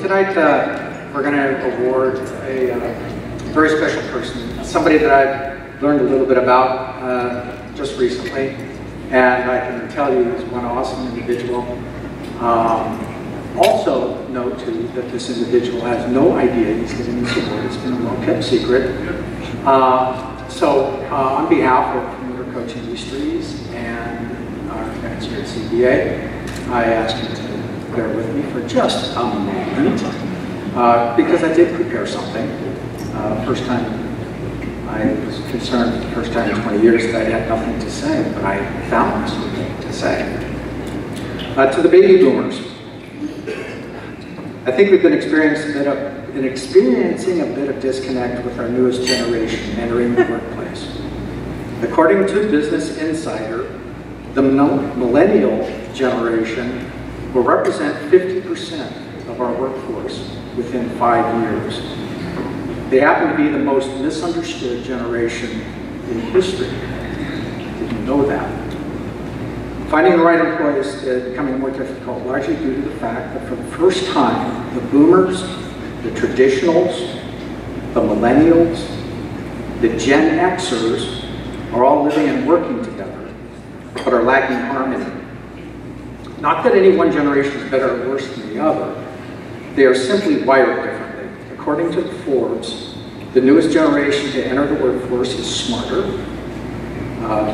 tonight we're going to award a very special person, somebody that I've learned a little bit about just recently, and I can tell you he's one awesome individual. Also note too that this individual has no idea he's getting this award. It's been a well-kept secret. On behalf of Promoter Coaching Industries and our friends here at CBA, I ask you to bear with me for just a moment, because I did prepare something. First time I was concerned, the first time in 20 years that I had nothing to say, but I found something to say. To the baby boomers, I think we've been experiencing a bit of disconnect with our newest generation entering the workplace. According to Business Insider, the millennial generation will represent 50% of our workforce within 5 years. They happen to be the most misunderstood generation in history. Did you know that? Finding the right employees is becoming more difficult, largely due to the fact that for the first time, the boomers, the traditionals, the millennials, the Gen Xers are all living and working together, but are lacking harmony. Not that any one generation is better or worse than the other. They are simply wired differently. According to Forbes, the newest generation to enter the workforce is smarter,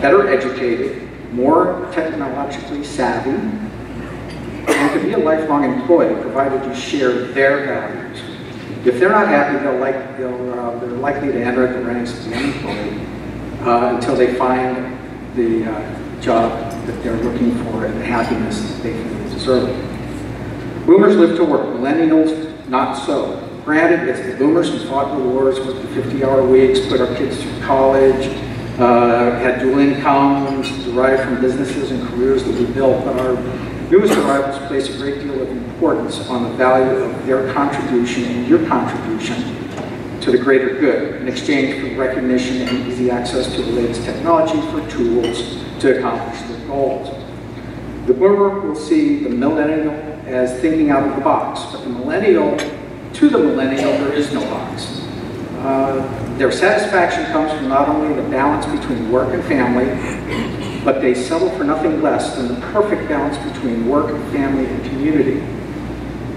better educated, more technologically savvy, and can be a lifelong employee provided you share their values. If they're not happy, they're likely to enter the ranks of the unemployed until they find the job that they're looking for and the happiness that they feel they deserve. Boomers live to work, millennials not so. Granted, it's the boomers who fought the wars, worked the 50-hour weeks, put our kids through college, had dual incomes derived from businesses and careers that we built, but our newest arrivals place a great deal of importance on the value of their contribution and your contribution to the greater good in exchange for recognition and easy access to the latest technology for tools to accomplish their goals. The boomer will see the millennial as thinking out of the box, but to the millennial, there is no box. Their satisfaction comes from not only the balance between work and family, but they settle for nothing less than the perfect balance between work, family, and community.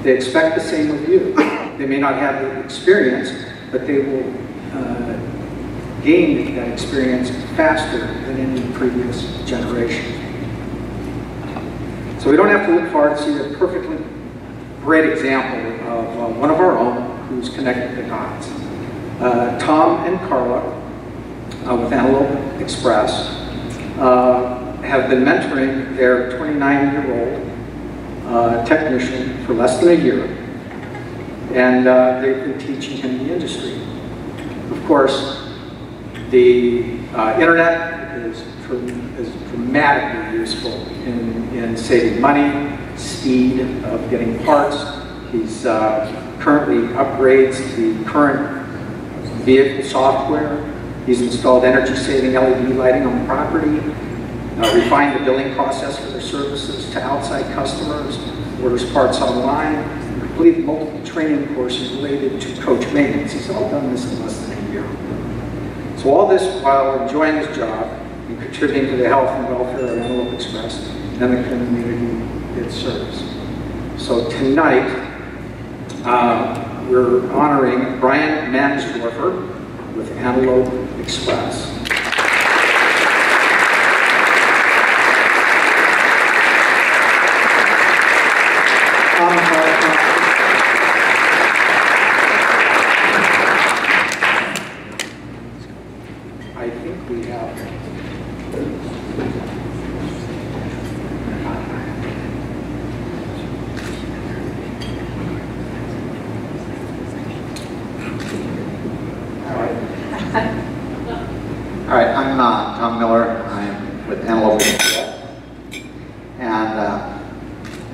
They expect the same of you. They may not have the experience, but they will gain that experience faster than any previous generation. So we don't have to look far to see a perfectly great example of one of our own who's connected the dots. Tom and Carla with Antelope Express have been mentoring their 29-year-old technician for less than a year, and they've been teaching him the industry. Of course, the internet is dramatically useful in saving money, speed of getting parts. He's currently upgrades the current vehicle software. He's installed energy-saving LED lighting on the property, refined the billing process for their services to outside customers, orders parts online, and completed multiple training courses related to coach maintenance. He's all done this in less than a year. So all this while enjoying his job and contributing to the health and welfare of Antelope Express and the community it serves. So tonight, we're honoring Brian Mansdorfer with Antelope Express. I think we have. All right, I'm Tom Miller. I'm with Antelope Express, and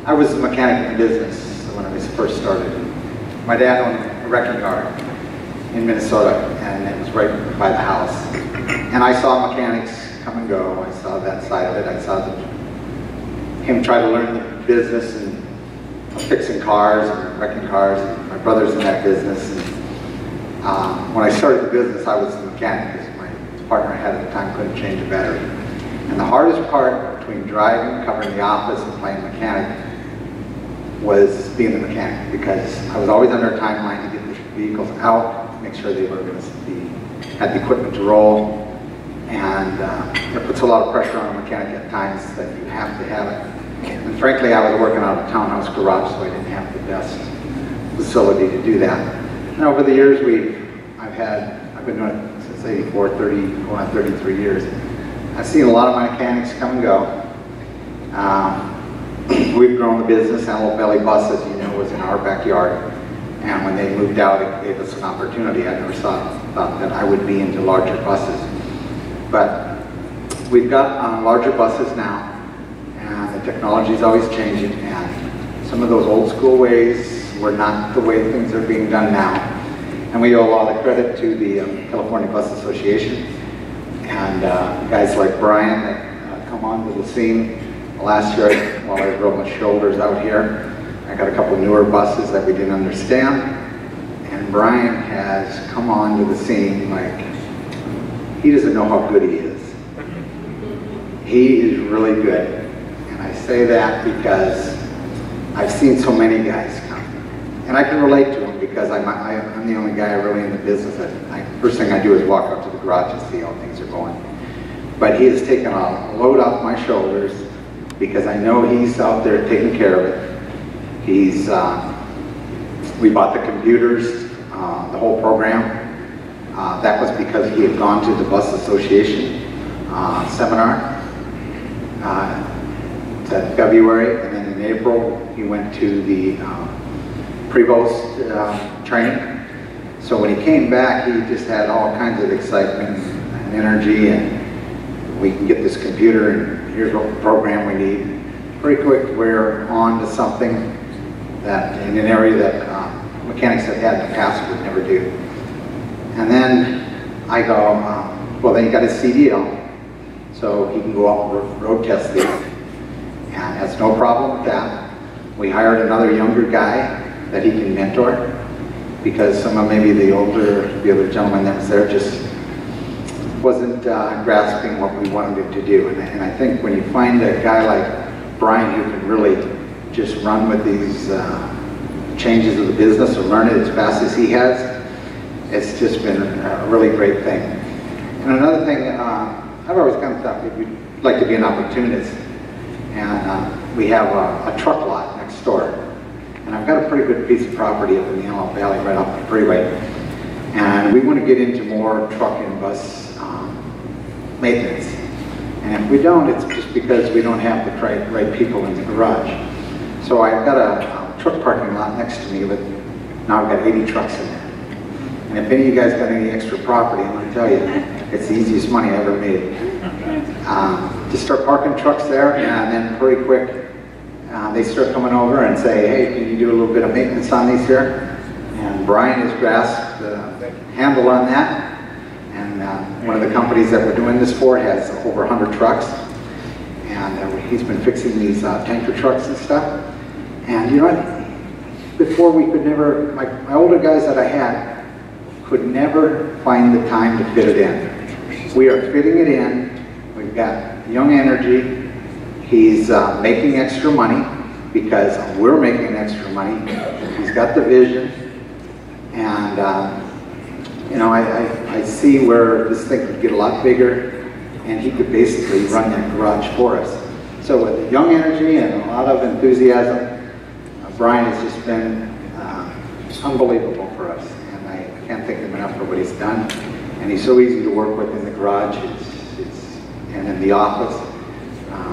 I was a mechanic in business when I first started. My dad owned a wrecking yard in Minnesota, and it was right by the house. And I saw mechanics come and go. I saw that side of it. I saw him try to learn the business and fixing cars and wrecking cars. My brother's in that business. And, when I started the business, I was a mechanic because my partner I had at the time couldn't change a battery. And the hardest part between driving, covering the office, and playing mechanic was being the mechanic, because I was always under a timeline to get the vehicles out, make sure they were going to had the equipment to roll, and it puts a lot of pressure on a mechanic at times that you have to have it. And frankly, I was working out of a townhouse garage, so I didn't have the best facility to do that. And over the years, I've been doing it since '84, going on 33 years. I've seen a lot of my mechanics come and go. We've grown the business. Antelope Valley Bus, as you know, was in our backyard. And when they moved out, it gave us an opportunity. I never thought that I would be into larger buses. But we've got larger buses now, and the technology is always changing. And some of those old school ways were not the way things are being done now. And we owe a lot of credit to the California Bus Association and guys like Brian that come onto the scene. Last year, while I drove my shoulders out here, I got a couple newer buses that we didn't understand, and Brian has come onto the scene like he doesn't know how good he is. He is really good, and I say that because I've seen so many guys come, and I can relate to him because I'm the only guy really in the business that first thing I do is walk up to the garage and see how things are going. But he has taken a load off my shoulders because I know he's out there taking care of it. We bought the computers, the whole program. That was because he had gone to the Bus Association seminar. It's at February, and then in April he went to the Prevost training. So when he came back, he just had all kinds of excitement and energy, and we can get this computer, and here's what program we need. Pretty quick, we're on to something that in an area that mechanics have had in the past would never do. And then I go, well, then you got his CDL, so he can go out and road test these, and has no problem with that. We hired another younger guy that he can mentor, because some of maybe the other gentleman that was there just wasn't grasping what we wanted him to do. And I think when you find a guy like Brian who can really just run with these changes of the business or learn it as fast as he has, it's just been a really great thing. And another thing, I've always kind of thought we'd like to be an opportunist. And we have a truck lot next door. And I've got a pretty good piece of property up in the Antelope Valley right off the freeway. And we want to get into more truck and bus maintenance. And if we don't, it's just because we don't have the right people in the garage. So I've got a truck parking lot next to me, but now I've got 80 trucks in there. And if any of you guys got any extra property, I'm going to tell you, it's the easiest money I ever made. Just start parking trucks there, and then pretty quick, they start coming over and say, hey, can you do a little bit of maintenance on these here? And Brian has grasped the handle on that. And one of the companies that we're doing this for has over 100 trucks. And he's been fixing these tanker trucks and stuff. And you know what? Before we could never, my older guys that I had could never find the time to fit it in. We are fitting it in. We've got young energy. He's making extra money because we're making extra money. He's got the vision. And you know, I see where this thing could get a lot bigger, and he could basically run that garage for us. So with young energy and a lot of enthusiasm, Brian has just been unbelievable for us, and I can't thank him enough for what he's done. And he's so easy to work with in the garage and in the office,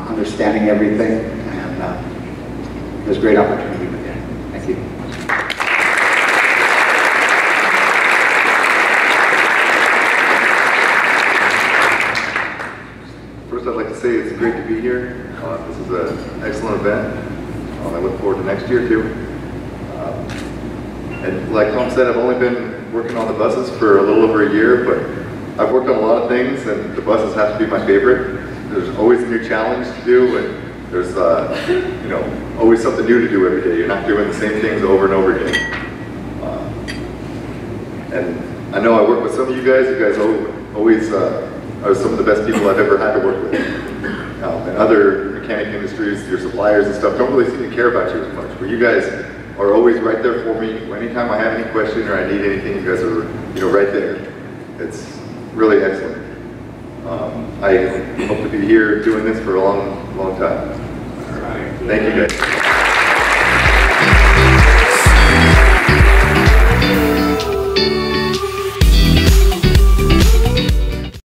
understanding everything, and there's great opportunity with him. Thank you. First, I'd like to say it's great to be here. This is an excellent event. I look forward to next year too. And like Tom said, I've only been working on the buses for a little over a year, but I've worked on a lot of things, and the buses have to be my favorite. There's always a new challenge to do, and There's, you know, always something new to do every day. You're not doing the same things over and over again. And I know I work with some of you guys. You guys always are some of the best people I've ever had to work with. And other mechanic industries, your suppliers and stuff, don't really seem to care about you as much. But you guys are always right there for me. Anytime I have any question or I need anything, you guys are, you know, right there. It's really excellent. I hope to be here doing this for a long, long time. Thank you guys.